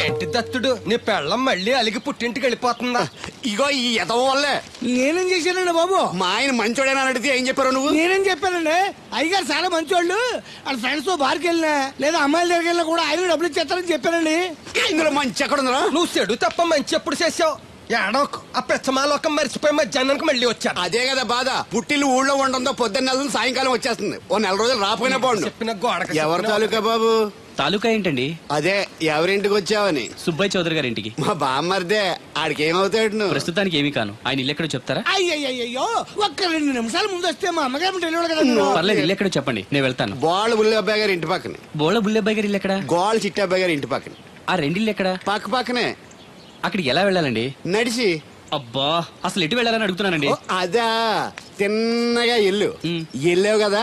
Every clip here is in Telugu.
ఏంటి దత్తుడు నీ పెళ్ళం మళ్ళీ అలిగి పుట్టింటికి వెళ్ళిపోతుందా? ఇగో ఈ ఎదవ వల్లే. నేనేం చేశానండి బాబు? మా ఆయన మంచోడేనా అడిగితే ఏం చెప్పారు నువ్వు? నేనేం చెప్పానండి? అయ్యగారు చాలా మంచోళ్ళు, వాళ్ళ ఫ్రెండ్స్ తో బార్కి వెళ్ళినా లేదా అమ్మాయిల దగ్గరికి వెళ్ళినా కూడా ఆయన డబ్బులు ఇచ్చేస్తారని చెప్పానండి. ఇందులో మంచి ఎక్కడ ఉందా? నువ్వు చెడు తప్ప మంచి ఎప్పుడు చేసావు? ఏడోకు ఆ పెచ్చమాలోకం మర్చిపోయి మధ్యాహ్నానికి మళ్ళీ వచ్చాను. అదే కదా బాధ. పుట్టిల్లు ఊళ్ళో ఉండడంతో పొద్దున్న నెల సాయంకాలం వచ్చేస్తుంది. ఓ నెల రోజులు రాపోయినా బాగుండు. చెప్పిన గోడక ఎవరి తాలూకా బాబు? తాలూకా ఏంటండి? అదే ఎవరింటికి వచ్చావని. సుబ్బయ్య చౌదరి గారి ఇంటికి. మా బామ్మర్దే. ఆడికి ఏమవుతాడు నువ్వు? ప్రస్తుతానికి ఏమీ కాను. ఆయన ఇల్లు ఎక్కడో చెప్తారా? అయ్యయ్యో, ఒక్క 2 నిమిషాలు ముందు వస్తే మా అమ్మగారు తెలియదు కదా. పర్లేదు, ఇల్లు ఎక్కడో చెప్పండి, నేను వెళ్తాను. గోళ్ళ బుల్లి అబ్బాయి గారి ఇంటి పక్కన. బోళ బుల్లెబ్బాయి గారి ఇల్లు ఎక్కడ? గోళ్ళ చిట్టి అబ్బాయి గారి ఇంటి పక్కన. ఆ రెండిల్లు ఎక్కడ? పక్క పక్కనే. అక్కడికి ఎలా వెళ్ళాలండి? నడిచి. అబ్బా, అసలు ఎటు వెళ్ళాలని అడుగుతున్నానండి. అదా తిన్నగా ఇల్లు వెళ్ళావు కదా,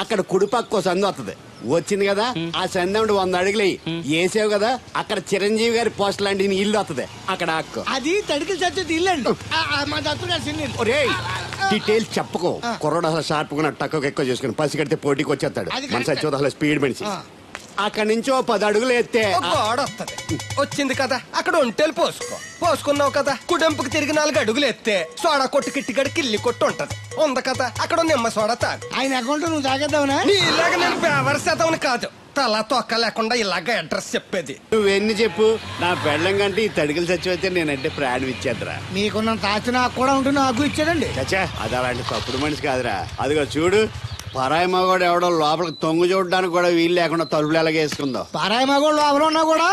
అక్కడ కుడిపక్క సందు వస్తుంది. వచ్చింది కదా, ఆ సందముడు 100 అడుగులు వేసావు కదా, అక్కడ చిరంజీవి గారి పోస్ట్ లాంటి ఇల్లు వస్తుంది. అక్కడ అక్కు అది తడికి చచ్చేది ఇల్లండి. మా దత్తు గారు చిన్న ఇల్లు. డీటెయిల్స్ చెప్పుకో. కుర్రోడు అసలు షార్ప్ గా టక్కువ ఎక్కువ చేసుకుని పసి కడితే పోటీకి వచ్చేస్తాడు. మన సచివత అసలు స్పీడ్ మనిషి. అక్కడి నుంచి 10 అడుగులు ఎత్తే గోడ వస్తుంది. వచ్చింది కదా, అక్కడ ఒంటేలు పోసుకున్నావు కదా, కుడెంపుకి తిరిగి 4 అడుగులు ఎత్తే సోడా కొట్టు కిట్టిగడి కిల్లి కొట్టు ఉంటది. ఉంది కదా, అక్కడ నిమ్మ సోడా తాగు. ఆయన అకౌంట్ నువ్వు తాగేద్దావునా? నీ ఇలాగ నేను బేవర్ శాతం కాదు, తల తొక్క లేకుండా ఇలాగ అడ్రస్ చెప్పేది. నువ్వెన్ని చెప్పు, నా పెళ్ళం కంటే ఈ తడికలు చచ్చిపోతే నేనంటే ప్రాణం ఇచ్చేద్దరా. మీకున్న తాచి నాకు కూడా ఉంటుంది, నాకు ఇచ్చాడండి. చచ్చా, అది అలాంటి తప్పుడు మనిషి కాదురా. అదిగో చూడు, పరాయి మగోడు ఎవడో లోపలికి తొంగు చూడడానికి కూడా వీలు లేకుండా తలుపులు ఎలాగే వేసుకుందో. పరాయి మగోళ్ళు లోపల ఉన్నా కూడా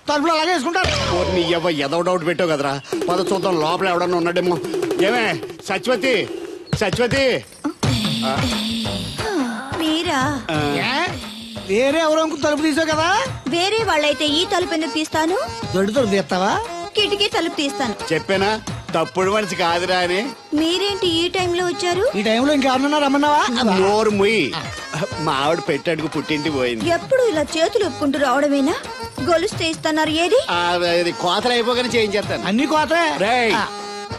తలుపులు అలాగే వేసుకుంటారు. నీ ఎదో డౌట్ పెట్టావు కదరా. పద చూద్దాం లోపల ఎవడన్నా ఉన్నాడేమో. ఏమే సత్యవతి, సత్యవతి. మీరా? వేరే ఎవరో తలుపు తీసావు కదా. వేరే వాళ్ళైతే ఈ తలుపు ఎందుకు తీస్తాను? దొడ్డు తలుపు తీస్తావా? కిటికీ తలుపు తీస్తాను. చెప్పానా తప్పుడు మనిషి కాదురా అని. మీరేంటి ఈ టైంలో వచ్చారు? ఈ టైంలో ఇంకెవరన్నా రమ్మన్నావా? నోరు ముయ్యి. మా ఆవిడ పెట్టాడుకు పుట్టింటి పోయింది. ఎప్పుడు ఇలా చేతులు ఒప్పుకుంటూ రావడమేనా? గొలుస్తే ఇస్తున్నారు, ఏది? కోతలు అయిపోగానే చేయించేస్తాను. అన్ని కోతే.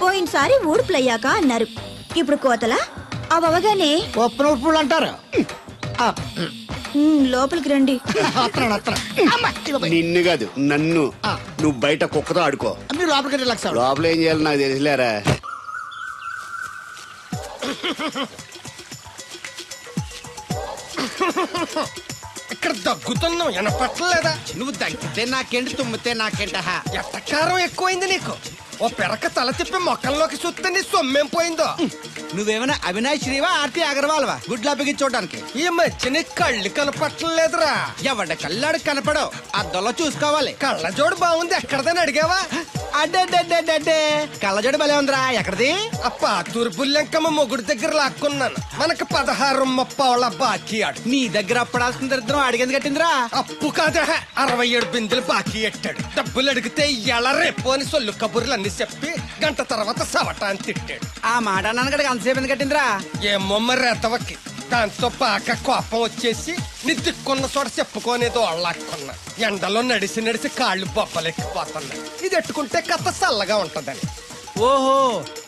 పోయినసారి ఊడుపులయ్యాక అన్నారు, ఇప్పుడు కోతలా? అవగానే ఒప్పులు అంటారు. లోపలికి రండి. నిన్ను కాదు నన్ను. నువ్వు బయట కుక్కతో ఆడుకో. మీరు లోపలికి రిలాక్స్ అవ్వండి. లోపల ఏం చేయాలి నాకు తెలిసిలేరా. ఇక్కడ దగ్గుతున్నావు, వినపట్టలేదా? నువ్వు దగ్గితే నాకేంటి, తుమ్మితే నాకేంట. ఎట్టకారం ఎక్కువైంది నీకు. ఓ పెరక తల తిప్పి మొక్కల్లోకి చూస్తే నీ సొమ్మేం పోయిందో. నువ్వేమైనా అవినాష్ శ్రీవా, ఆర్తి అగర్వాల్వా గుడ్లా బిగించుకోవడానికి? ఈ మధ్య నీ కళ్ళు కనపట్టలేదురా. ఎవడ కళ్ళాడు కనపడవు, అద్దంలో చూసుకోవాలి. కళ్ళజోడు బాగుంది, ఎక్కడదని అడిగావా? అడ్డే కళ్ళజోడు భలే ఉందిరా. ఎక్కడిది? ఆ పాతూరు బుల్లెంకమ్మ మొగుడు దగ్గర లాక్కున్నాను. మనకు 16 బాకీ ఆడు. నీ దగ్గర అప్పడాల్సిన దరిద్రం అడిగింది కట్టిందిరా. అప్పు కాదా, 67 బిందెలు బాకీ ఎట్టాడు. డబ్బులు అడిగితే ఎలా రేపు అని సొల్లు కబుర్లు అన్ని చెప్పి గంట తర్వాత సవటాన్ని తిట్టాడు. ఆ మాట నాన్నగడికి అంతసేపు ఎందుకు కట్టిందిరా? ఏమో మరి రెతవకి. దాంతో బాగా కోపం వచ్చేసి నీ దిక్కున్న చోట చెప్పుకోనేదో వాళ్ళకున్నా. ఎండలో నడిసి కాళ్ళు బొబ్బలెక్కిపోతున్నాయి. ఇది ఎట్టుకుంటే కథ చల్లగా ఉంటదని. ఓహో,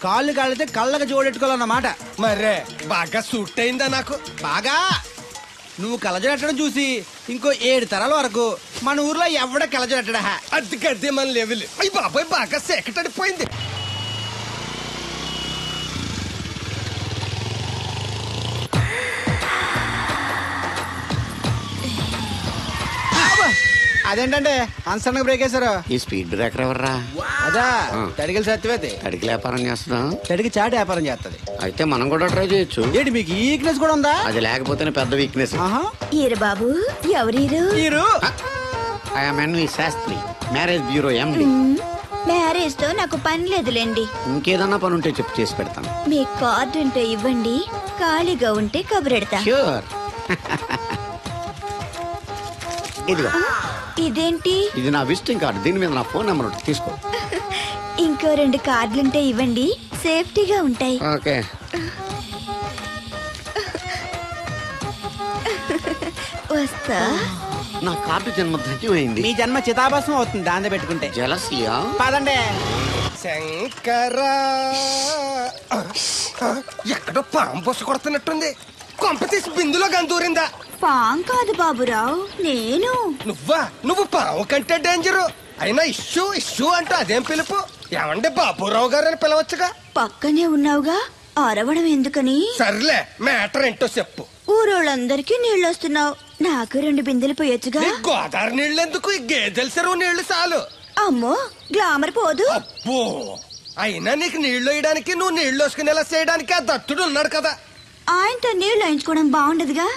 కాళ్ళు కాళ్ళైతే కళ్ళకు జోడెట్టుకోవాలన్నమాట. మరే బాగా సూట్ అయిందా నాకు? బాగా. నువ్వు కలజడట్టడం చూసి ఇంకో 7 తరాల వరకు మన ఊర్లో ఎవడ కలజడట్టడా. అది గడ్డి మన లెవెల్. అయ్యి బాబాయ్ బాగా సేకటడిపోయింది. అదేంటంటే అన్సడన్ బ్రేక్ వేశారు. ఈ స్పీడ్ బ్రేకర్ ఎవర్రా? అదా తడిగిల సత్యవతి. తడికి వ్యాపారం చేస్తున్నాం. తడికి చాటి వ్యాపారం చేస్తది. అయితే మనం కూడా ట్రై చేయొచ్చు. ఏంటి మీకు ఈ వీక్నెస్ కూడా ఉందా? అది లేకపోతేనే పెద్ద వీక్నెస్. ఈరు బాబు, ఎవరీరు? Shastri, marriage bureau MD. Marriage తో నాకు పని లేదులేండి. ఇంకేదన్నా పని ఉంటే చెప్పు, చేసి పెడతాను. మీ కార్డు ఉంటే ఇవ్వండి, ఖాళీగా ఉంటే కబురెడతా. ష్యూర్. ఇదిగో. ఇదేంటి? ఇది నా విజిటింగ్ కార్డు. దీని మీద నా ఫోన్ నెంబర్ ఉంటుంది, తీసుకో. ఇంకో 2 కార్డులుంటే ఇవ్వండి, సేఫ్టీగా ఉంటాయి. ఓకే. వస్తా. నా కార్డు జన్మ ధన్యమైంది. మీ జన్మ చితాభాసం అవుతుంది దాన్ని పెట్టుకుంటే. జలసియా? పదండి. శంకరా, ఎక్కడో పాము పొస కొడుతున్నట్టుంది. కొంప తీసి బిందులో గందూరిందా? పాం కాదు బాబురావు, నేను. నువ్వు పావు కంటే డేంజరు. అయినా ఇష్యూ అంటూ అదేం పిలుపు? ఏమంటే బాబురావు గారు అని పిలవచ్చుగా. పక్కనే ఉన్నావుగా, అరవడం ఎందుకని? సర్లే, మ్యాటర్ ఏంటో చెప్పు. ఊరోళ్ళందరికీ నీళ్ళు వస్తున్నావు, నాకు 2 బిందెలు పోయొచ్చుగా. నీ గోదావరి నీళ్ళు ఎందుకు? ఈ గేదెల చెరువు నీళ్లు చాలు. అమ్మో, గ్లామర్ పోదు. అబ్బో, అయినా నీకు నీళ్లు వేయడానికి, నువ్వు నీళ్లు వేసుకునేలా చేయడానికి ఆ దత్తుడు ఉన్నాడు కదా. ఆయనతో నీళ్లు వేయించుకోవడం బాగుండదుగా.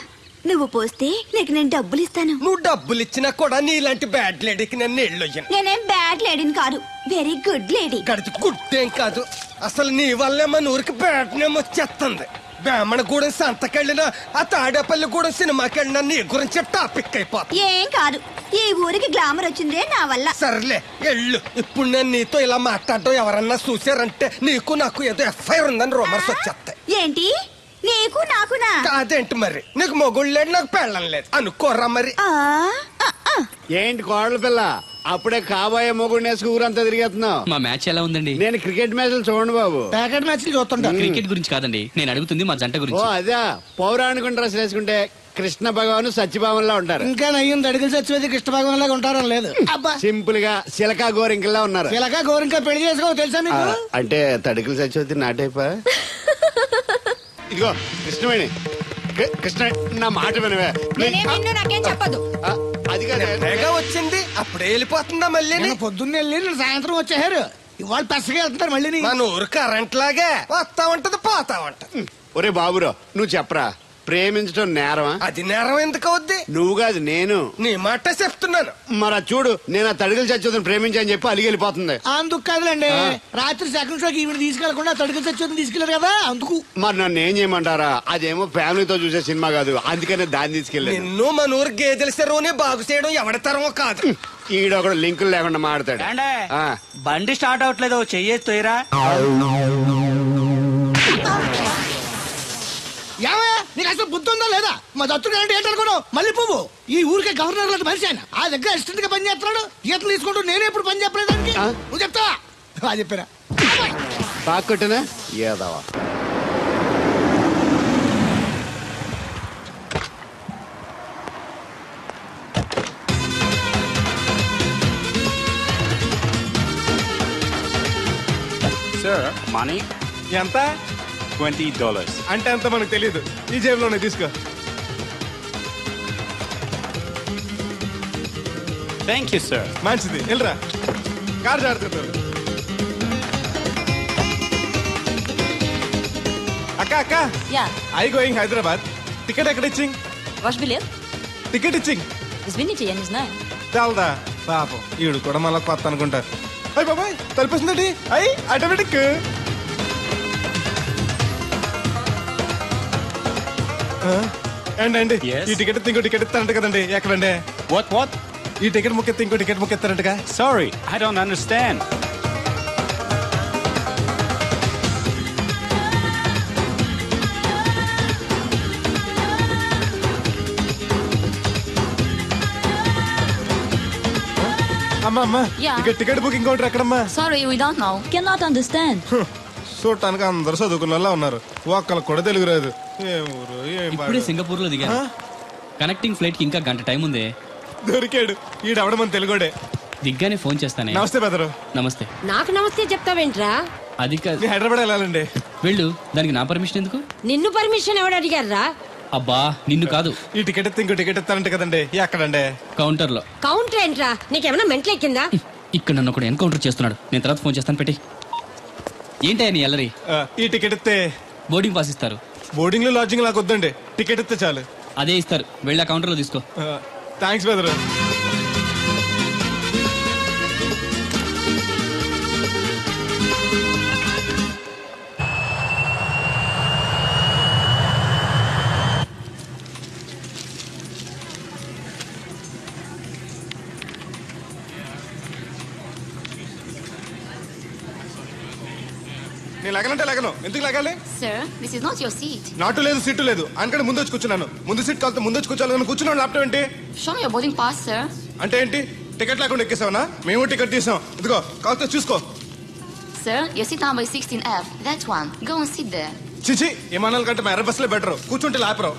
నువ్వు పోస్తే నీకు నేను డబ్బులు ఇస్తాను. నువ్వు డబ్బులు ఇచ్చినా కూడా నీలాంటి బ్యాడ్ లేడీకి నేను నీళ్లు వేయను. నేనేం బ్యాడ్ లేడీని కాదు, వెరీ గుడ్ లేడీ. గడిచి గుడ్డేం కాదు. అసలు నీ వల్లే మన ఊరికి బ్యాడ్ నేమ్ వచ్చేస్తుంది. బ్రాహ్మణగూడెం సంతకెళ్ళినా, ఆ తాడేపల్లిగూడెం సినిమాకి వెళ్ళినా నీ గురించి టాపిక్ అయిపోతుంది. ఏం కాదు, ఈ ఊరికి గ్లామర్ వచ్చిందే నా వల్ల. సర్లే ఎళ్ళు. ఇప్పుడు నేను నీతో ఇలా మాట్లాడటం ఎవరన్నా చూసారంటే నీకు నాకు ఏదో ఎఫ్ఐఆర్ ఉందని రూమర్స్ వచ్చేస్తాయి. ఏంటి? నీకు నాకునా? కాదేంటి మరి? నీకు మొగుళ్ళు లేదు, నాకు పెళ్ళం లేదు అనుకోరా మరి. ఏంటి కోడల పిల్ల, అప్పుడే కాబోయే మొగుడు నేసుకు ఊరంతా తిరిగేస్తున్నావు? మా మ్యాచ్ ఎలా ఉందండి? నేను క్రికెట్ మ్యాచ్లు చూడండి బాబు. ప్యాకెట్ మ్యాచ్లు చూస్తుంటా. క్రికెట్ గురించి కాదండి, నేను అడుగుతుంది మా జంట ఓ గురించి. అదే, పౌరాణిక డ్రెస్ వేసుకుంటే కృష్ణ భగవాన్ సత్యభావంలా ఉంటారు. ఇంకా నయ్యం దడిగిలి చచ్చిపోతే కృష్ణ భగవాన్ లాగా ఉంటారని లేదు. అబ్బా, సింపుల్ గా సిలకా గోరింకల్లా ఉన్నారు. ఇలాగా గోరింకా పెళ్లి చేసుకో తెలుసా మీకు? అంటే తడికలు చచ్చిపోతే నాటైపా. ఇదిగో కృష్ణవేణి, కృష్ణ నా మాట వినవే. నాకేం చెప్పదు. అది కాదు, తెగ వచ్చింది అప్పుడే వెళ్ళిపోతుందా మళ్ళీ? నేను పొద్దున్న వెళ్ళి నేను సాయంత్రం వచ్చేసారు. ఇవాళ పెసగా వెళ్తున్నారు మళ్ళీ. మన ఊరు కరెంట్ లాగే వస్తా ఉంటది పోతా ఉంటది. ఒరే బాబురో, నువ్వు చెప్పరా, ప్రేమించడం నేరమా? అది నేరం ఎందుకు అవుద్ది? నువ్వు కాదు నేను. నీ మాట చెప్తున్నాను. మరి అది చూడు, నేను ఆ తడికలు చచ్చిపోతుంది ప్రేమించని చెప్పి అలిగి వెళ్ళిపోతుంది. అందుకు కాదులేండి, రాత్రి సెకండ్ షోకి ఈవిడ తీసుకెళ్లకుండా తడికి చచ్చి తీసుకెళ్లారు కదా అందుకు. మరి నన్ను ఏం చేయమంటారా? అదేమో ఫ్యామిలీతో చూసే సినిమా కాదు, అందుకనే దాన్ని తీసుకెళ్ళాను. నిన్ను మన ఊరు గేదెల చెరువుని బాగు చేయడం ఎవరి తరమో కాదు. ఈడొకడు లింకులు లేకుండా మాడతాడు. బండి స్టార్ట్ అవట్లేదు, చెయ్యేసి తోయరా. ఏమయ్యా, నీకు అసలు బుద్ధి ఉందా లేదా? మా దత్తుడు అంటే ఏంటనుకున్నావు? మళ్ళీ పువ్వు ఈ ఊరికే గవర్నర్ లాంటి మనిషి ఆయన. ఆ దగ్గర అసిస్టెంట్ గా పని చేస్తున్నాడు. ఈతలు తీసుకుంటూ నేనే ఎప్పుడు పని చెప్పలేదానికి నువ్వు చెప్తావా? అది చెప్పారా? బాగా కొట్టినా ఏదవా. సార్ మనీ ఎంత? $20. అంటే అంత మనకు తెలియదు. ఈ జేబులోనే తీసుకో. Thank you sir. మంచిది, వెళ్ళరా. కార్ జాడుతున్నారు. అక్క Ja, I going Hyderabad. Ticket ఎక్కడ ఇచ్చింగ్? ваш билет? టికెట్ ఇచ్చింగ్ Извините, я не знаю. తెలదా? పాపం ఈడు కూడా మళ్ళీ కొత్త అనుకుంటారు. అయ్యి బాబాయ్, తలిపేసిందండి. అయ్యి ఆటోమేటిక్. అండి Yes. ఈ టికెట్ ఇంకో టికెట్ ఇస్తారంట కదండి. ఎక్కడండి? What? ఈ టికెట్ ముక్కెత్తి ఇంకో టికెట్ ముక్కెత్తారంటగా. Sorry, I don't understand. అమ్మా Yeah. ఇక టికెట్ బుకింగ్ కౌంటర్ ఎక్కడమ్మా? Sorry, we don't know. Cannot understand. చూడటానికి అందరు చదువుకున్న వాళ్ళ ఉన్నారు, ఒక్కళ్ళకి కూడా తెలుగు రాదు. ఏం ఊరు, ఏం ఇప్పుడే పాడు. సింగపూర్ లో దిగాను. కనెక్టింగ్ ఫ్లైట్ కి ఇంకా గంట టైం ఉంది. దొరికాడు ఈడవడం మన తెలుగుడే. దిగ్గానే ఫోన్ చేస్తానే. నమస్తే బెదరు. నమస్తే. నాకు నమస్తే చెప్తావేంట్రా? అది కాదు, నేను హైదరాబాద్ వెళ్ళాలండి. వెళ్ళు. దానికి నా పర్మిషన్ ఎందుకు? నిన్ను పర్మిషన్ ఎవడు అడిగారా? అబ్బా, నిన్ను కాదు, ఈ టికెట్ ఎత్తి ఇంకో టికెట్ ఇస్తారంట కదండి. ఎక్కడండి? కౌంటర్ లో. కౌంటర్ ఏంట్రా? నీకేమన్నా మెంట్లెక్కిందా? ఇక్కడ నన్ను ఒకడు ఎన్కౌంటర్ చేస్తున్నాడు. నేను తర్వాత ఫోన్ చేస్తాను, పెట్టి. ఏంటయ్యా నీ అల్లరి? ఈ టికెట్ ఇస్తే బోర్డింగ్ పాస్ ఇస్తారు. బోర్డింగ్ లో లాడ్జింగ్ నాకు వద్దండి, టికెట్ ఇస్తే చాలు. అదే ఇస్తారు, వెళ్ళి ఆ కౌంటర్ లో తీసుకో. థ్యాంక్స్ బెదరు. నేను లగనంటే లగను. ఎందుకు లగాలి? Sir, this is not your seat. నాటు లేదు, సీటు లేదు. అందుకని ముందు వచ్చి కూర్చున్నాను. ముందు సీట్ కాలితే ముందు వచ్చి కూర్చోాలని కూర్చున్నాను. ల్యాప్టాప్ ఏంటి? Show me your boarding pass, sir. అంటే ఏంటి? టికెట్ లేకుండా ఎక్కేసావనా? మేము టికెట్ తీసాం. ఇదిగో కాలితే చూసుకో. Sir, your seat number is 16F. That one. Go and sit there. చిచి విమానాల కంటే మేర బస్సులే బెటర్, కూర్చుంటే లాపరావు.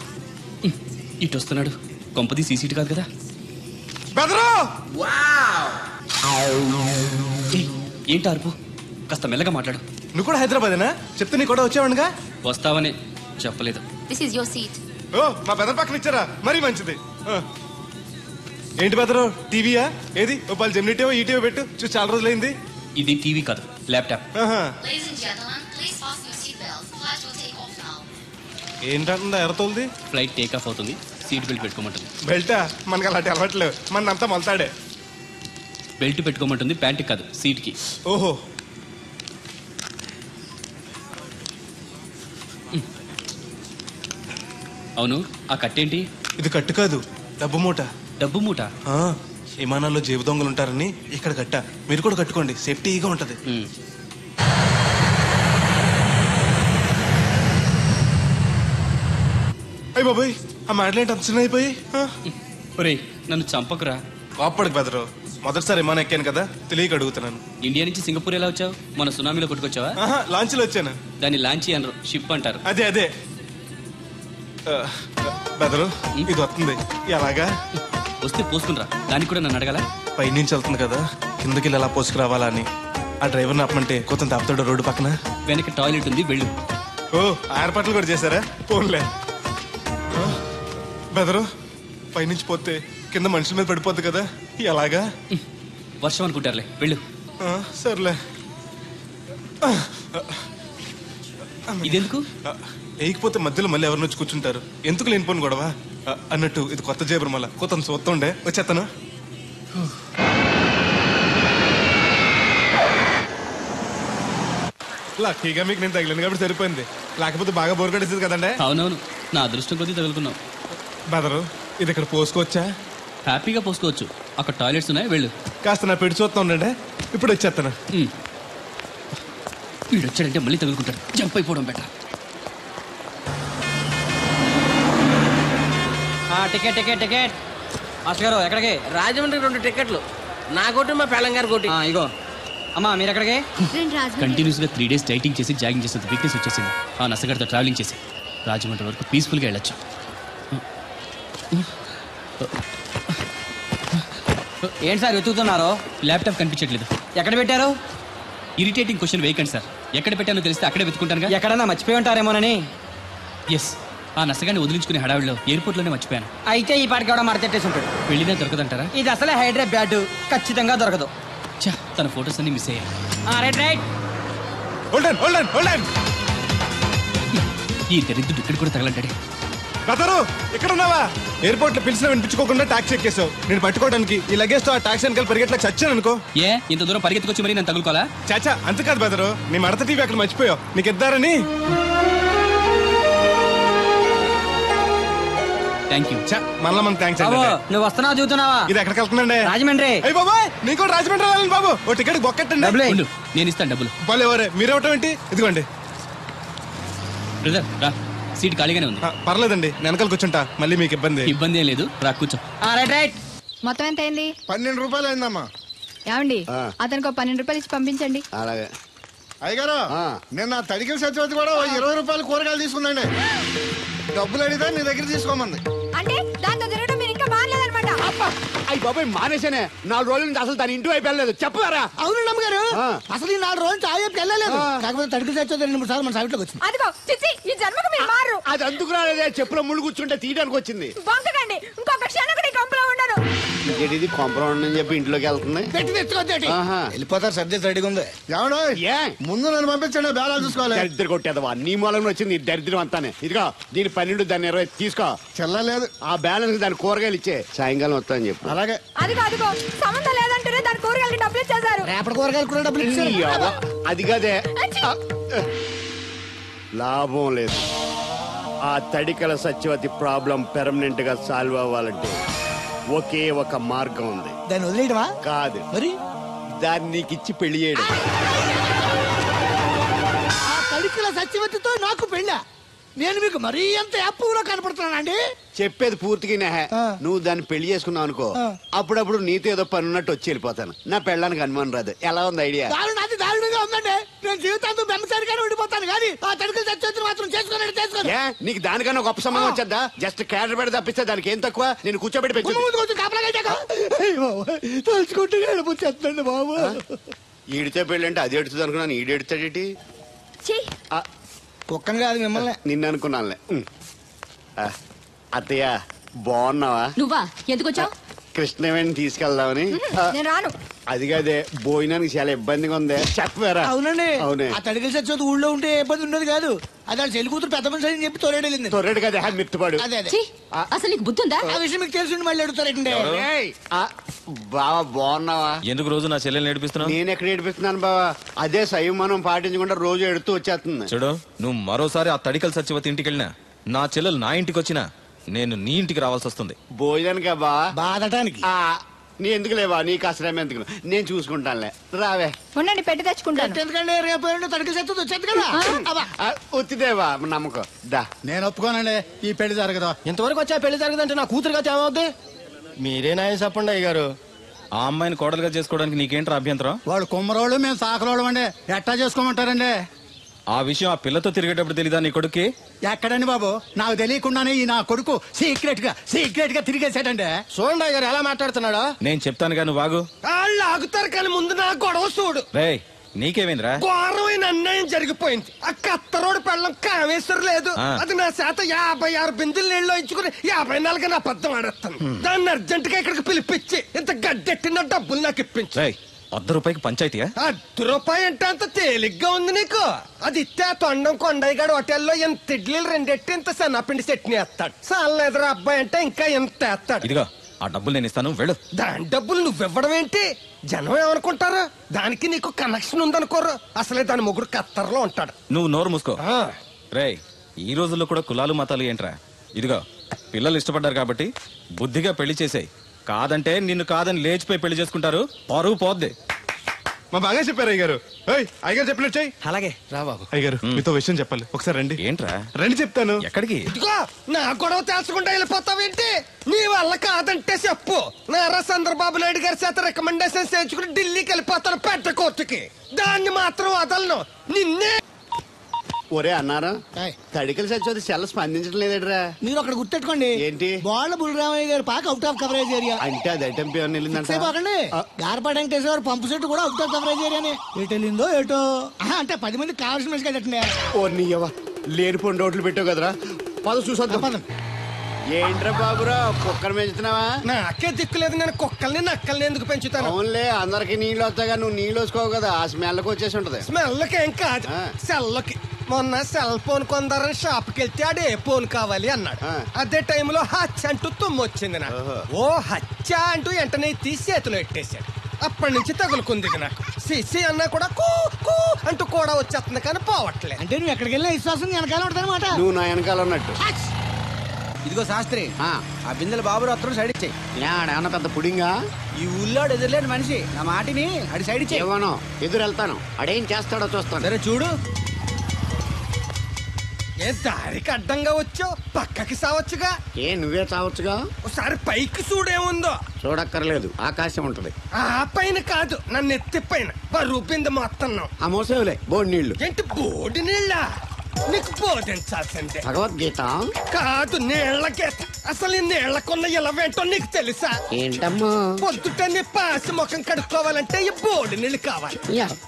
ఇటు వస్తున్నాడు, కొంపది సీసీటీ కాదు కదా. బెదరు ఏయ్, ఏంటి అరుపు? కాస్త మెల్లగా మాట్లాడు. నువ్వు కూడా హైదరాబాదేనా? చెప్తే నీ కూడా వచ్చావనుగా. వస్తావనే చెప్పలేదు. This is your seat. ఓ మా బెదర్ పక్కన ఇచ్చారా, మరీ మంచిది. ఏంటి బెదరు, టీవీయా? ఏది ఓ పాలు జెమినిటీవో ఈటీవో పెట్టు, చూసి చాలా రోజులైంది. ఇది టీవీ కాదు, laptop. Ladies and gentlemen, please fasten your seatbelts. Flight will take off now. ఏంటంటుందా ఎర్రతోల్ది? ఫ్లైట్ టేక్ ఆఫ్ అవుతుంది, సీట్ బెల్ట్ పెట్టుకోమంటుంది. బెల్టా? మనకి అలాంటి అలవాట్లేవు, మనంతా మొలతాడే. బెల్ట్ పెట్టుకోమంటుంది, ప్యాంట్ కాదు, సీట్కి. ఓహో. అవును, ఆ కట్టేంటి? ఇది కట్టు కాదు, డబ్బు మూట. డబ్బు మూట? విమానాల్లో జేబు దొంగలు ఉంటారని ఇక్కడ కట్ట. మీరు కూడా కట్టుకోండి, సేఫ్టీగా ఉంటది. అయ్యి బాబాయ్, ఆ మాటలేంటి అంత చిన్న అయిపోయి? ఒరేయ్, నన్ను చంపకురా. కోప్పడికి బెదరు, మొదటిసారి విమానం ఎక్కాను కదా, తెలియక అడుగుతున్నాను. ఇండియా నుంచి సింగపూర్ ఎలా వచ్చావు? మన సునామీలో కొట్టుకొచ్చావా? లాంచ్లో వచ్చాను. దాన్ని లాంచీ అనరు, షిప్ అంటారు. అదే అదే. బెదరు, ఇది వస్తుంది ఎలాగా? వస్తే పోసుకునిరా, దానికి కూడా నన్ను అడగాల? పైనుంచి వెళ్తుంది కదా, కిందకి ఎలా పోసుకురావాలా అని. ఆ డ్రైవర్ని ఆపమంటే కొంత తాపుతాడు రోడ్డు పక్కన. వెనక టాయిలెట్ ఉంది, వెళ్ళు. ఓ, ఏర్పాట్లు కూడా చేశారా? పోన్లే. బెదరు, పైనుంచి పోతే కింద మనుషుల మీద పడిపోద్ది కదా, ఎలాగా? వర్షం అనుకుంటారులే, వెళ్ళు. సర్లే. ఇదెందుకు? వేయకపోతే మధ్యలో మళ్ళీ ఎవరిని వచ్చి కూర్చుంటారు, ఎందుకు లేనిపోను గొడవ అన్నట్టు. ఇది కొత్త జేబురు, మళ్ళా కొత్త చూస్తుండే వచ్చేస్తాను. లక్కీగా మీకు నేను తగిలింది కాబట్టి సరిపోయింది, లేకపోతే బాగా బోర్ కట్టేసింది కదండి. అవునవును, నా అదృష్టం కొద్దీ తగులుకున్నావు. బెదరు, ఇది ఇక్కడ పోసుకోవచ్చా? హ్యాపీగా పోసుకోవచ్చు, అక్కడ టాయిలెట్స్ ఉన్నాయి, వెళ్ళు. కాస్త నా పెట్టి చూస్తా ఉండండి, ఇప్పుడు వచ్చేస్తాను. వీడు వచ్చాడంటే మళ్ళీ తగులుకుంటాడు, జంప్ అయిపోవడం better. Ticket ticket ticket. Master గారు ఎక్కడికి? రాజమండ్రి 2 టికెట్లు, నా కోటి మా పెళ్ళం గారి కోటి. ఇగో అమ్మా, మీరు ఎక్కడికి? కంటిన్యూస్ గా 3 days డైటింగ్ చేసి జాగింగ్ చేసేది వీక్నెస్ వచ్చేసింది. ఆ నసగడితో ట్రావెలింగ్ చేసి రాజమండ్రి వరకు పీస్ఫుల్ గా వెళ్ళొచ్చు. ఏంటి సార్ వెతుకుతున్నారు? ల్యాప్టాప్ కనిపించట్లేదు. ఎక్కడ పెట్టారు? ఇరిటేటింగ్ క్వశ్చన్ వేయకండి సార్, ఎక్కడ పెట్టానో తెలిస్తే అక్కడే వెతుకుంటాను. ఎక్కడన్నా మర్చిపోయి ఉంటారేమోనని. ఎస్, ఆ నసగాన్ని వదిలించుకునే హడావిడిలో ఎయిర్పోర్ట్ లోనే మర్చిపోయాను. అయితే ఈ పాటికి కూడా మరచెట్టేసి ఉంటాడు. వెళ్ళినా దొరకదంటారా? ఇది అసలే హైదరాబాద్, ఖచ్చితంగా దొరకదు. తన ఫోటోస్ అన్ని మిస్ అయ్యాయి. Right right. ఈ దరిద్రుడు ఇక్కడ కూడా తగలంటాడే. బెదరు, ఇక్కడ ఉన్నావా? ఎయిర్పోర్ట్ లో పిలిచిన వినిపించుకోకుండా టాక్సీ ఎక్కేసావు. నేను పట్టుకోవడానికి ఈ లగేజ్ తో ఆ టాక్సీ వెనకాల పరిగెట్లకు చచ్చాను అనుకో. ఏ, ఇంత దూరం పరిగెత్తుకొచ్చి మరి నేను తగులుకోవాలా? చాచా, అంతకాదు బెదరు, నీ మడత టీవీ అక్కడ మర్చిపోయావు, నీకు ఇద్దారని. Thank you. మళ్ళా మన థ్యాంక్స్. నువ్వు వస్తున్నావు చూస్తున్నావా? ఇది ఎక్కడికి వెళ్తుందండి? రాజమండ్రి. అయ్యి బాబాయ్, నీకు కూడా రాజమండ్రి వెళ్ళాలి బాబు. ఓ టికెట్ బొక్కెట్టండి. నేను ఇస్తాను డబ్బులు. ఎవరే మీరు ఇవ్వటం ఏంటి? ఇదిగోండి. బ్రదర్ రా, సీట్ ఖాళీగానే ఉంది. పర్లేదండి, వెనకాల కూర్చుంటా, మళ్ళీ మీకు ఇబ్బంది. ఇబ్బంది ఏం లేదు, రా కూర్చో. Right right. మొత్తం ఎంత అయింది? 12 రూపాయలు అయిందమ్మా. ఏమండి, అతనికి 12 రూపాయలు ఇచ్చి పంపించండి. అలాగే. అయ్యగారు, నిన్న తడికిల సత్యవతి కూడా 20 రూపాయలు కూరగాయలు తీసుకుందండి. డబ్బులు అడిగితే నీ దగ్గర తీసుకోమంది. అంటే దాంతో తిరగడం మీరు ఇంకా మారలేదన్నమాట. అయ్యి బాబాయ్, మానేశానే. 4 రోజుల నుంచి అసలు తన ఇంటి వైపు వెళ్ళలేదు. చెప్పారా? అవును అమ్మగారు, అసలు ఈ 4 రోజులు చాయకి వెళ్ళలేదు. కాకపోతే తడికిల సత్యవతి 2-3 సార్లు మన సైట్లోకి వచ్చింది. అదిగో చిచ్చి, ఈ జన్మకు మీరు మారు. అది అందుకు రాలేదే, చెప్పులో ముళ్ళు కూర్చుంటే తీయడానికి వచ్చింది. బొంకకండి, ఇంకొక క్షణం కూడా ఈ కంపులో ఉండను. ఇది కాంపౌండ్ అని చెప్పి ఇంట్లోకి వెళ్తుంది. పెట్టి తెచ్చుకోద్దేటి, వెళ్ళిపోతారు. సర్జరీ రెడీగా ఉంది. ఏమన్నా ముందు నన్ను పంపించండి, బేళాలు చూసుకోవాలి. దరిద్ర కొట్టేదవా, నీ మూలంలో వచ్చింది దరిద్రం అంతానే. ఇదిగో దీని 12, దాన్ని 20 తీసుకో. చెల్లలేదు. ఆ బ్యాలెన్స్ దాని కూరగాయలు ఇచ్చే, సాయంకాలం వస్తా అని చెప్పు. అలాగే. అదిగో సంబంధం లేదంటూనే దాని కూరగాయలు డబ్బులు ఇచ్చేశారు. రేపటి కూరగాయలు కూడా డబ్బులు ఇచ్చారు. అది కదే, లాభం లేదు. ఆ తడికల సత్యవతి ప్రాబ్లం పెర్మనెంట్ గా సాల్వ్ అవ్వాలంటే ఒకే ఒక మార్గం ఉంది. దాన్ని వదిలేయడమా? కాదు, మరి దాన్ని నీకిచ్చి పెళ్లి చేయడం. ఆ తడికల సత్యవతితో నాకు పెళ్ళా? నేను మీకు మరీ ఎంత యాప్లో కనపడుతున్నానండి? చెప్పేది పూర్తిగా నువ్వు దాన్ని పెళ్లి చేసుకున్నావు అనుకో, అప్పుడప్పుడు నీతో ఏదో పని ఉన్నట్టు వచ్చి వెళ్ళిపోతాను. నా పెళ్ళానికి అనుమానం రాదు. ఎలా ఉంది ఐడియా? దారుణంగా ఉందండి. నేను జీవితాంతం బెమ్మసారిగానే ఉండిపోతాను కానీ ఆ తడికలు చచ్చి మాత్రం చేసుకోను. నీకు దానికన్నా గొప్ప సంబంధం వచ్చేద్దా? జస్ట్ క్యాడర్ పెడితే తప్పిస్తే దానికి ఏం తక్కువ? నేను కూర్చోబెట్టి పెంచు. తలుచుకుంటే ఏడిపోతుందండి బాబు. ఈడితే పెళ్ళి అంటే అది ఎడుతుంది అనుకున్నాను, ఈడు ఎడుతాడేటి? కుక్కను కాదు మిమ్మల్ని. నిన్ను అనుకున్నానులే. అత్తయ్య బాగున్నావా? నువ్వా ఎందుకు వచ్చావు? కృష్ణవేణి తీసుకెళ్దామని. నేను రాను. అది కాదే, భోజనానికి చాలా ఇబ్బందిగా ఉంది. చెప్పారా? అవునండి. అవునే. ఆ తడికలు చచ్చి ఊళ్ళో ఉంటే ఏ ఇబ్బంది ఉండదు కాదు. అది వాళ్ళ చెల్లి కూతురు పెద్ద మనిషి అని చెప్పి తోలేడెళ్ళింది. తొర్రెడు కదా మిత్తుపాడు. అదే అదే. అసలు నీకు బుద్ధి ఉందా? ఆ విషయం మీకు తెలిసి మళ్ళీ అడుగుతారండి. బావా బాగున్నావా? ఎందుకు రోజు నా చెల్లెల్ని ఏడిపిస్తున్నావు? నేను ఎక్కడ ఏడిపిస్తున్నాను బావా? అదే సంయమనం పాటించకుండా రోజు ఎడుతూ వచ్చేస్తుంది. చూడు, నువ్వు మరోసారి ఆ తడికల సత్యవతి ఇంటికి వెళ్ళినా, నా చెల్లెలు నా ఇంటికి వచ్చినా నేను నీ ఇంటికి రావాల్సి వస్తుంది. భోజనానికి బా బాధటానికి. నీ ఎందుకు లేవా? నీకు అసలేం ఎందుకు, నేను చూసుకుంటానులే. రావే. ఉండండి పెట్టి తెచ్చుకుంటాను. ఎందుకంటే రేపు తడికలు చచ్చి వచ్చేది కదా. వచ్చిదేవా నమ్మకం. దా. నేను ఒప్పుకోనండి, ఈ పెళ్లి జరగదు. ఇంతవరకు వచ్చా పెళ్లి జరగదంటే నా కూతురుగా ఏమవుద్ది? మీరే నాయం చెప్పండి అయ్యగారు. ఆ అమ్మాయిని కోడలుగా చేసుకోవడానికి నీకేంట్రా అభ్యంతరం? వాళ్ళు కుమ్మరోళ్ళు, మేము సాకరోళ్ళు అండి. ఎట్టా చేసుకోమంటారండి? ఆ విషయం ఆ పిల్లతో తిరిగేటప్పుడు తెలీదా నీ కొడుక్కి? ఎక్కడండి బాబు, నాకు తెలియకుండానే ఈ నా కొడుకు సీక్రెట్ గా తిరిగేసాడండి. చూడండి అయ్యగారు ఎలా మాట్లాడుతున్నాడా. నేను చెప్తాను కానీ వాగు. వాళ్ళు ఆగుతారు కానీ ముందు నా గొడవ చూడు. రేయ్, నీకేమైందిరా? ఘోరమైన అన్యాయం జరిగిపోయింది. ఆ కత్తరోడు పెళ్ళం కామేశ్వరం లేదు. అది నా చేత 56 బిందులు నీళ్ళు ఇచ్చుకుని 54 నా అబద్ధం ఆడేస్తాను. దాన్ని అర్జెంట్ గా ఇక్కడికి పిలిపించి ఇంత గడ్డెట్టిన డబ్బులు నాకు ఇప్పించు. ₹100 పంచాయతీయా? ₹1 అంటే అంత తేలిగ్గా ఉంది నీకు? అది ఇస్తే తొండం కొండయ్యగాడు హోటల్లో ఎంత ఇడ్లీలు 2 ఎట్టి ఇంత సన్నపిండి చట్నీ వేస్తాడు. సాల ఎదురు అబ్బాయి అంటే ఇంకా ఎంత వేస్తాడు. ఇదిగో ఆ డబ్బులు నేను ఇస్తాను, వెళ్ళు. దాని డబ్బులు నువ్వివ్వడం ఏంటి? జనం ఏమనుకుంటారు? దానికి నీకు కనెక్షన్ ఉందనుకోరు. అసలే దాని ముగ్గురు కత్తర్లో ఉంటాడు. నువ్వు నోరు మూసుకో. రేయ్, ఈ రోజుల్లో కూడా కులాలు మతాలు ఏంట్రా? ఇదిగో పిల్లలు ఇష్టపడ్డారు కాబట్టి బుద్ధిగా పెళ్లి చేసేయ్. కాదంటే నిన్ను కాదని లేచిపోయి పెళ్లి చేసుకుంటారు, పరువు పోద్ది. మా బాగా చెప్పారు అయ్యగారు. అయ్యగారు చెప్పినట్టు చెయ్యి. అలాగే రా బాబు. అయ్యగారు మీతో విషయం చెప్పాలి, ఒకసారి రండి. ఏంట్రా? రండి చెప్తాను. ఎక్కడికి? ఇదిగో నా గొడవ తెలుసుకుంటా వెళ్ళిపోతావేంటి? నీ వల్ల కాదంటే చెప్పు. నారా చంద్రబాబు నాయుడు గారి చేత రికమెండేషన్ చేయించుకుని ఢిల్లీకి వెళ్ళిపోతాను పెద్ద కోర్టుకి. దాన్ని మాత్రం వదలను. నిన్నే. ఒరే అన్నారా, తడికలు చచ్చి సెల్ స్పందించడం లేదట్రా. మీరు అక్కడ గుర్తెట్టుకోండి. ఏంటి? బాల బుల్రామయ్య గారు పాక అవుట్ ఆఫ్ కవరేజ్ ఏరియా అంటే అది ఐటెంపీ వెళ్ళిందంటే గార్పాడు వెంకటేశ్వర పంపు సెట్ కూడా అవుట్ ఆఫ్ కవరేజ్ ఏరియానే. ఎటు వెళ్ళిందో ఏటో. అంటే 10 మంది కావాల్సిన మనిషి కదట్నే. ఓ నీయవా, లేనిపోయిన రోడ్లు పెట్టావు కదరా. పద చూసొద్దాం. ఏంట్రా బాబురా, కుక్కను పెంచుతున్నావా? నాకే దిక్కులేదు. నేను కుక్కల్ని నక్కల్ని ఎందుకు పెంచుతాను? అవునులే, అందరికి నీళ్ళు వస్తాగా నువ్వు నీళ్ళు వేసుకోవు కదా, ఆ స్మెల్కి వచ్చేసి ఉంటది. స్మెల్కి ఏం కాదు, సెల్కి. మొన్న సెల్ ఫోన్ కొందరని షాప్కి వెళ్తే ఆడే ఫోన్ కావాలి అన్నాడు. అదే టైంలో హచ్చ అంటూ తుమ్మొచ్చింది నాకు. ఓ హచ్చ అంటూ వెంటనే తీసి చేతిలో పెట్టేశాడు. అప్పటి నుంచి తగులుకుంది నాకు. సిసి అన్నా కూడా కూ కూ అంటూ కూడా వచ్చేస్తుంది కానీ పోవట్లేదు. అంటే నువ్వు ఎక్కడికి వెళ్ళినా విశ్వాసం వెనకాల ఉంటానమాట. నువ్వు నా వెనకాల ఉన్నట్టు. ఇదిగో శాస్త్రి, ఆ బిందెల బాబు అత్తరు సైడ్ ఇచ్చాయి. ఏమన్నా పెద్ద పుడింగా? ఈ ఊళ్ళో ఎదురులేని మనిషి నా మాటిని అడి సైడ్ ఇచ్చాయి. ఏమనో ఎదురు వెళ్తాను, అడేం చేస్తాడో చూస్తాను. సరే చూడు. ఏ దారికి అడ్డంగా వచ్చావు, పక్కకి సావచ్చుగా. ఏ నువ్వే చావచ్చుగా. ఒకసారి పైకి చూడేముందో. చూడక్కర్లేదు, ఆకాశం ఉంటది. ఆ పైన కాదు, నన్ను ఎత్తి పైన రూపింది మొత్తం. ఆ మోసేవులే బోడి నీళ్లు. ఏంటి బోడి నీళ్ళ? నీకు బోధించాల్సిందే. భగవద్గీత కాదు, నీళ్ల గీత. అసలు ఈ నీళ్లకున్న ఇలవేంటో నీకు తెలుసా? ఏంటమ్మా? పొద్దుట నీ పాసి ముఖం కడుక్కోవాలంటే ఈ బోడి నీళ్లు కావాలి.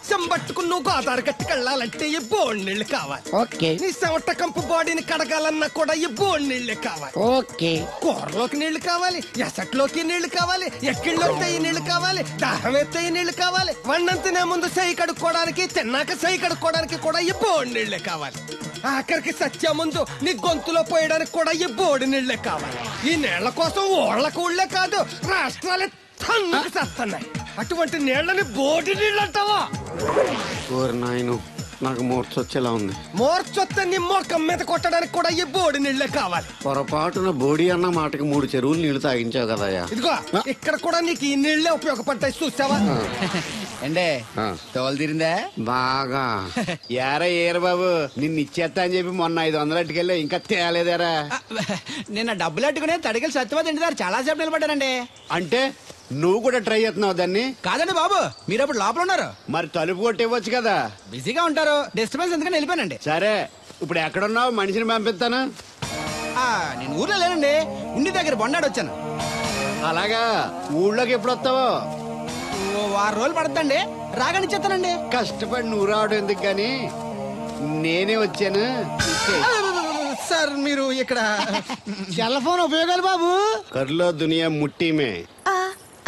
చెంబట్టుకుని నువ్వు గోదావరి గట్టుకు వెళ్ళాలంటే ఈ బోడి నీళ్లు కావాలి. ఓకే. నీ చెమట కంపు బాడీని కడగాలన్నా కూడా ఈ బోడి నీళ్లే కావాలి. ఓకే. కూరలోకి నీళ్లు కావాలి, ఎసట్లోకి నీళ్లు కావాలి, ఎక్కిళ్ళొస్తే ఈ నీళ్లు కావాలి, దాహం ఎత్తే ఈ నీళ్లు కావాలి. వండంతినే ముందు చెయ్యి కడుక్కోవడానికి, తిన్నాక చెయ్యి కడుక్కోవడానికి కూడా ఈ బోడి నీళ్లే కావాలి. ఆఖరికి సత్య ముందు నీ గొంతులో పోయడానికి కూడా ఈ బోడి నీళ్లే కావాలి. ఈ నీళ్ల కోసం ఓళ్లకు ఊళ్ళే కాదు, రాష్ట్రాలే తన్నుకు చేస్తున్నాయి. అటువంటి నీళ్లని బోడి నీళ్ళు అంటావా? నాయను, నాకు మూర్చొచ్చేలా ఉంది. మూర్చొస్తే నీ మొఖం మీద కొట్టడానికి కూడా ఈ బోడి నీళ్లే కావాలి. పొరపాటున బోడి అన్న మాటకి 3 చెరువులు నీళ్లు తాగించావు కదా. ఇదిగో ఇక్కడ కూడా నీకు ఈ నీళ్లే ఉపయోగపడతాయి, చూసావా? అంటే తోలు తీరిందా? బాగా. ఏరా ఏరు బాబు, నిన్ను ఇచ్చేస్తా అని చెప్పి మొన్న 500 అట్టుకెళ్ళి ఇంకా తేలేదారా? నిన్న డబ్బులు అట్టుకునే తడికలు సత్యవతి ఇంటి దగ్గర చాలా సేపు నిలబడ్డారండి. అంటే నువ్వు కూడా ట్రై చేస్తున్నావు దాన్ని? కాదండి బాబు, మీరు అప్పుడు లోపల ఉన్నారు. మరి తలుపు కొట్టివ్వచ్చు కదా. బిజీగా ఉంటారు, డిస్టర్బెన్స్ ఎందుకని వెళ్ళిపోయానండి. సరే, ఇప్పుడు ఎక్కడున్నావు? మనిషిని పంపిస్తాను. నేను ఊర్లో లేనండి, ఇంటి దగ్గర బొండాడు వచ్చాను. అలాగా, ఊళ్ళోకి ఎప్పుడు వస్తావో? ఓ 6 రోజులు పడుతుందండి, రాగానే చెప్తానండి. కష్టపడి నువ్వు రావడం ఎందుకు గాని నేనే వచ్చాను. సార్ మీరు ఇక్కడ సెల్ ఫోన్ ఉపయోగాలు బాబు. కర్లో దునియా ముట్టిమే.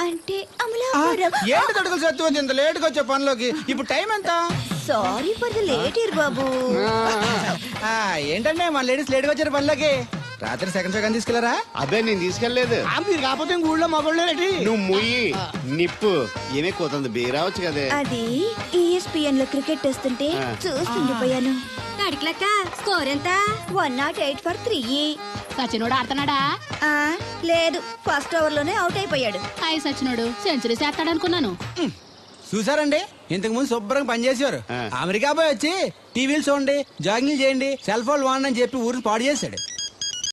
అంటే అమలాపురం. ఏంటి తడుకులు సత్యం ఇంత లేట్ గా వచ్చే పనిలోకి? ఇప్పుడు టైం ఎంత? Sorry for the late year బాబు. ఏంటంటే మన లేడీస్ లేట్ గా వచ్చారు పనిలోకి. రాత్రి సెకండ్ సెకండ్ తీసుకెళ్లారా? అదే నేను తీసుకెళ్లేదు. మీరు కాకపోతే ఊళ్ళో మగోళ్ళు నువ్వు ముయ్యి నిప్పు ఏమే కోతుంది బీరావచ్చు కదే. అది ESPN లో క్రికెట్ వస్తుంటే చూస్తుండిపోయాను. అడిక్లక్క స్కోర్ ఎంత? 108 for 3. సచినోడు ఆడుతున్నాడా? లేదు, ఫస్ట్ ఓవర్ లోనే అవుట్ అయిపోయాడు. సచినోడు సెంచరీ చేస్తాడనుకున్నాను. చూసారండి, ఇంతకు ముందు శుభ్రంగా పనిచేసేవారు. అమెరికా పోయి వచ్చి టీవీలు చూడండి, జాగింగ్ చేయండి, సెల్ ఫోన్ వాడండి అని చెప్పి ఊరిని పాడు చేశాడు.